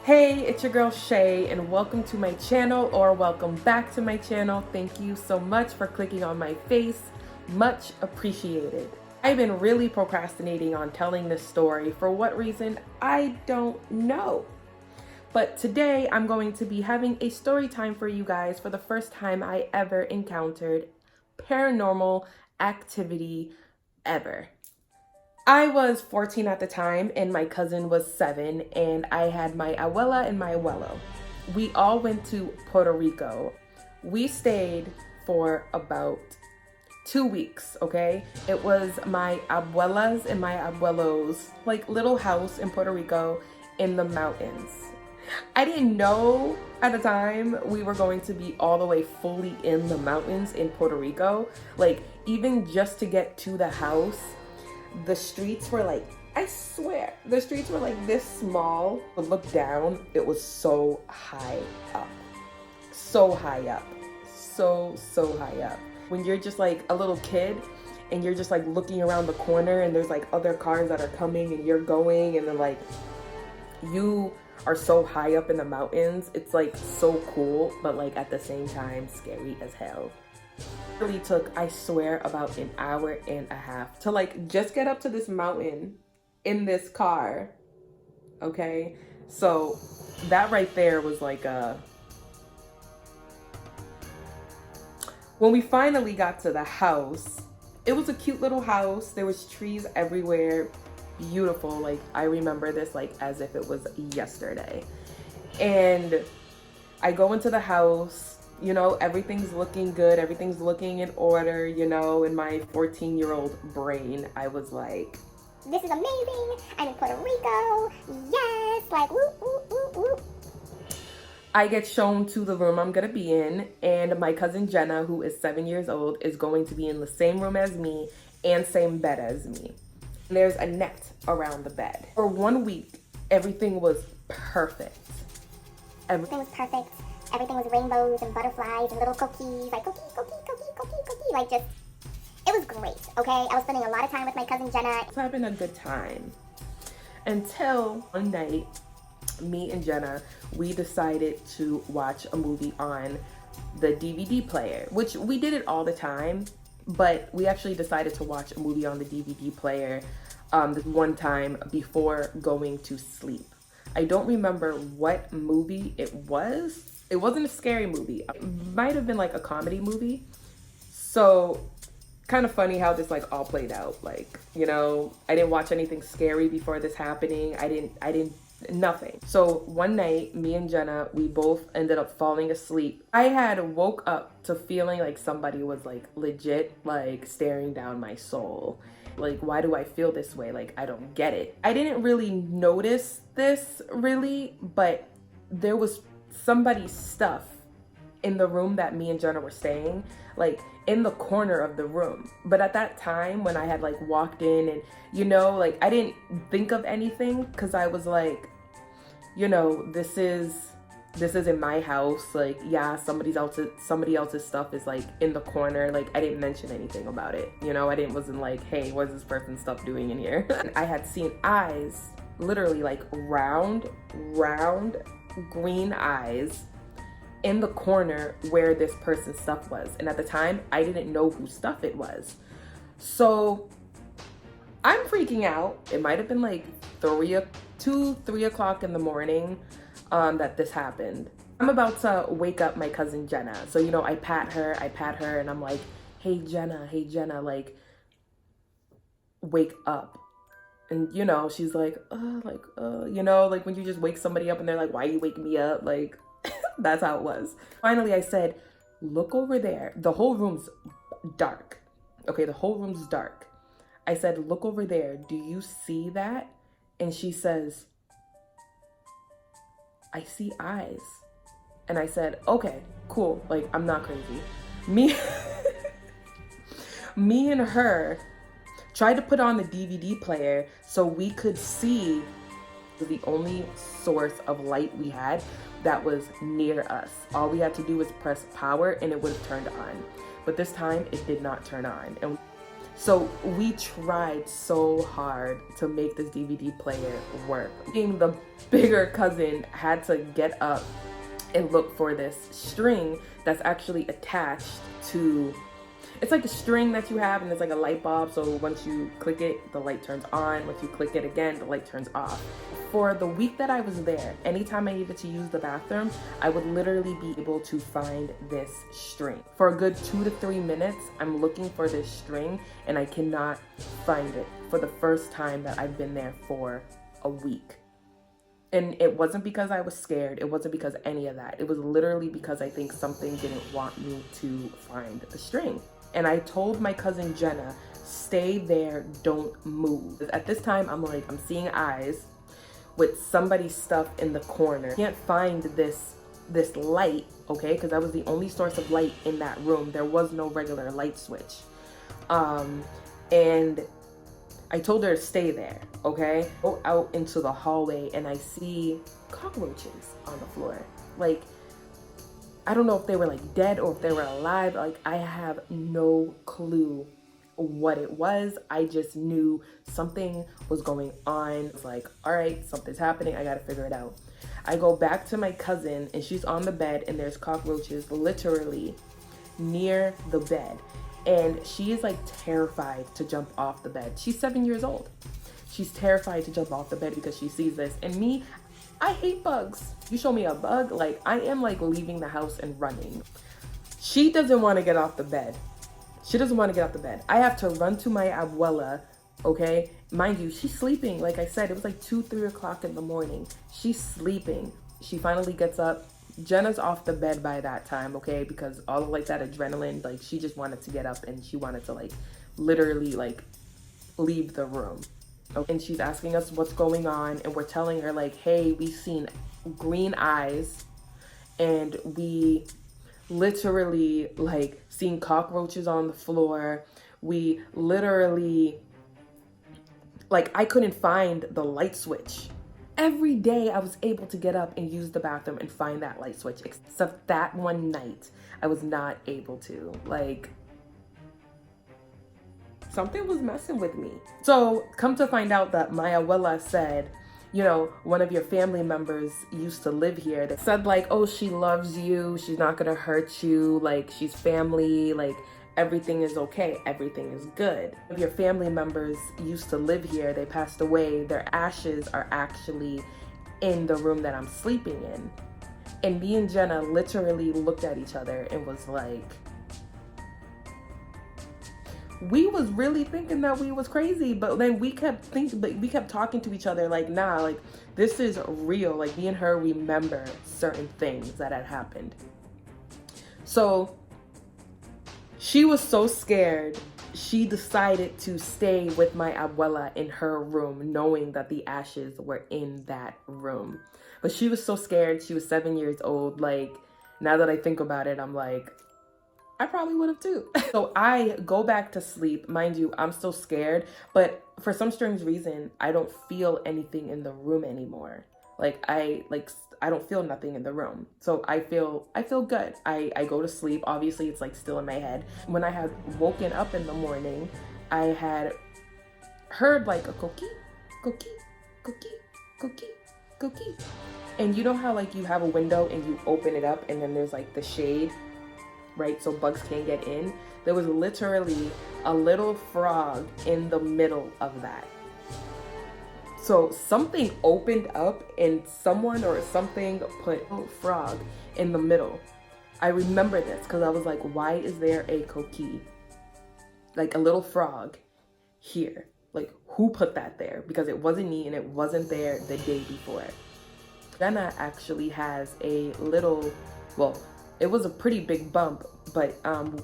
Hey, it's your girl Shay, and welcome to my channel, or welcome back to my channel. Thank you so much for clicking on my face. Much appreciated. I've been really procrastinating on telling this story. For what reason, I don't know. But today I'm going to be having a story time for you guys for the first time I ever encountered paranormal activity ever. I was 14 at the time and my cousin was 7, and I had my abuela and my abuelo. We all went to Puerto Rico. We stayed for about 2 weeks, okay? It was my abuela's and my abuelo's like little house in Puerto Rico in the mountains. I didn't know at the time we were going to be all the way fully in the mountains in Puerto Rico. Like, even just to get to the house, the streets were like, I swear, the streets were like this small. But look down, it was so high up. So high up. So high up. When you're just like a little kid and you're just like looking around the corner and there's like other cars that are coming and you're going, and then like you are so high up in the mountains, it's like so cool, but like at the same time scary as hell. It really took, I swear, about an hour and a half to like just get up to this mountain in this car. Okay, so that right there was like when we finally got to the house, it was a cute little house. There was trees everywhere, beautiful. Like, I remember this like as if it was yesterday. And I go into the house, you know, everything's looking good, everything's looking in order, you know. In my 14-year-old brain, I was like, this is amazing, I'm in Puerto Rico, yes, like whoop, whoop, whoop, whoop. I get shown to the room I'm gonna be in, and my cousin Jenna, who is 7 years old, is going to be in the same room as me and same bed as me. And there's a net around the bed. For 1 week, everything was perfect. Everything was perfect. Everything was rainbows and butterflies and little cookies, like cookie, like just, it was great, okay? I was spending a lot of time with my cousin Jenna. I was having a good time until one night, me and Jenna, we decided to watch a movie on the DVD player, which we did it all the time, but we actually decided to watch a movie on the DVD player this one time before going to sleep. I don't remember what movie it was. It wasn't a scary movie. It might have been like a comedy movie. So kind of funny how this like all played out. Like, you know, I didn't watch anything scary before this happening. I didn't nothing. So one night, me and Jenna, we both ended up falling asleep. I had woke up to feeling like somebody was like legit like staring down my soul. Like, why do I feel this way? Like, I don't get it. I didn't really notice this really, but there was somebody's stuff in the room that me and Jenna were staying, like in the corner of the room. But at that time, when I had like walked in and, you know, like I didn't think of anything because I was like, you know, this isn't my house. Like, yeah, somebody else's stuff is like in the corner. Like, I didn't mention anything about it. You know, wasn't like, hey, what's this person's stuff doing in here? I had seen eyes, literally like round green eyes in the corner where this person's stuff was. And at the time, I didn't know whose stuff it was. So I'm freaking out. It might have been like 3 o'clock in the morning that this happened. I'm about to wake up my cousin Jenna. So, you know, I pat her and I'm like, hey Jenna, like, wake up. And, you know, she's like, you know, like when you just wake somebody up and they're like, why you wake me up? Like, that's how it was. Finally, I said, look over there. The whole room's dark. Okay, the whole room's dark. I said, look over there. Do you see that? And she says, I see eyes. And I said, okay, cool. Like, I'm not crazy. Me and her tried to put on the DVD player so we could see the only source of light we had that was near us. All we had to do was press power and it would have turned on. But this time it did not turn on. And So we tried so hard to make this DVD player work. Being the bigger cousin had to get up and look for this string that's actually attached to, it's like a string that you have and it's like a light bulb. So once you click it, the light turns on. Once you click it again, the light turns off. For the week that I was there, anytime I needed to use the bathroom, I would literally be able to find this string. For a good 2 to 3 minutes, I'm looking for this string and I cannot find it for the first time that I've been there for a week. And it wasn't because I was scared. It wasn't because any of that. It was literally because I think something didn't want me to find the string. And I told my cousin Jenna, stay there, don't move. At this time, I'm seeing eyes with somebody's stuff in the corner. Can't find this light, okay? Because that was the only source of light in that room. There was no regular light switch. And I told her to stay there, okay? Go out into the hallway and I see cockroaches on the floor. Like, I don't know if they were like dead or if they were alive. Like, I have no clue what it was. I just knew something was going on. It's like, all right, something's happening. I gotta figure it out. I go back to my cousin and she's on the bed and there's cockroaches literally near the bed. And she is like terrified to jump off the bed. She's 7 years old. She's terrified to jump off the bed because she sees this. And me, I hate bugs. You show me a bug, like I am like leaving the house and running. She doesn't want to get off the bed. She doesn't want to get off the bed. I have to run to my abuela, okay? Mind you, she's sleeping. Like I said, it was like 2, 3 o'clock in the morning. She's sleeping. She finally gets up. Jenna's off the bed by that time, okay? Because all of like that adrenaline, like she just wanted to get up and she wanted to like literally like leave the room. Okay? And she's asking us what's going on and we're telling her like, hey, we've seen green eyes and we literally like seen cockroaches on the floor. We literally, like I couldn't find the light switch. Every day I was able to get up and use the bathroom and find that light switch, except that one night I was not able to. Like, something was messing with me. So come to find out that my abuela said, you know, one of your family members used to live here. That said like, oh, she loves you, she's not gonna hurt you, like she's family, like everything is okay, everything is good. One of your family members used to live here, they passed away, their ashes are actually in the room that I'm sleeping in. And me and Jenna literally looked at each other and was like, we was really thinking that we was crazy, but then we kept talking to each other like, nah, like this is real. Like me and her remember certain things that had happened. So she was so scared, she decided to stay with my abuela in her room, knowing that the ashes were in that room. But she was so scared. She was 7 years old. Like, now that I think about it, I'm like, I probably would have too. So I go back to sleep. Mind you, I'm still scared, but for some strange reason, I don't feel anything in the room anymore. I don't feel nothing in the room. So I feel good. I go to sleep. Obviously it's like still in my head. When I had woken up in the morning, I had heard like a cookie, cookie, cookie, cookie, cookie. And you know how like you have a window and you open it up and then there's like the shade, right? So bugs can't get in. There was literally a little frog in the middle of that. So something opened up and someone or something put a frog in the middle. I remember this because I was like, why is there a coquille? Like a little frog here. Like who put that there? Because it wasn't me and it wasn't there the day before. Jenna actually has a little, well, it was a pretty big bump, but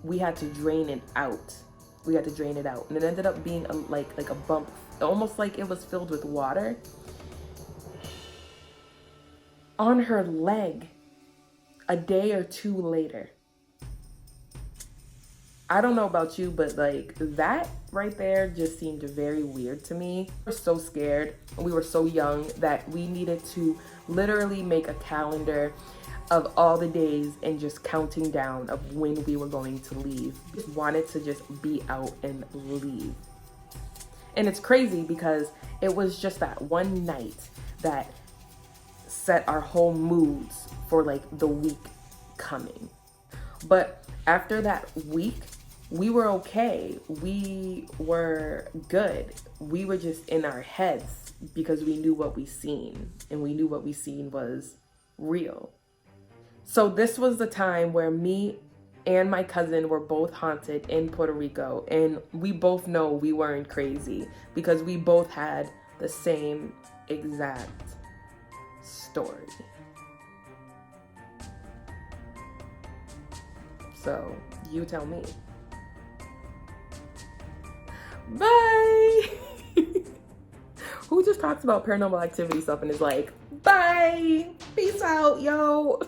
we had to drain it out. We had to drain it out. And it ended up being like a bump, almost like it was filled with water. On her leg, a day or two later. I don't know about you, but like that right there just seemed very weird to me. We were so scared. We were so young that we needed to literally make a calendar of all the days and just counting down of when we were going to leave. Just wanted to just be out and leave. And it's crazy because it was just that one night that set our whole moods for like the week coming. But after that week, we were okay. We were good. We were just in our heads because we knew what we seen, and we knew what we seen was real. So this was the time where me and my cousin were both haunted in Puerto Rico, and we both know we weren't crazy because we both had the same exact story. So you tell me. Bye. Who just talks about paranormal activity stuff and is like, bye, peace out, yo.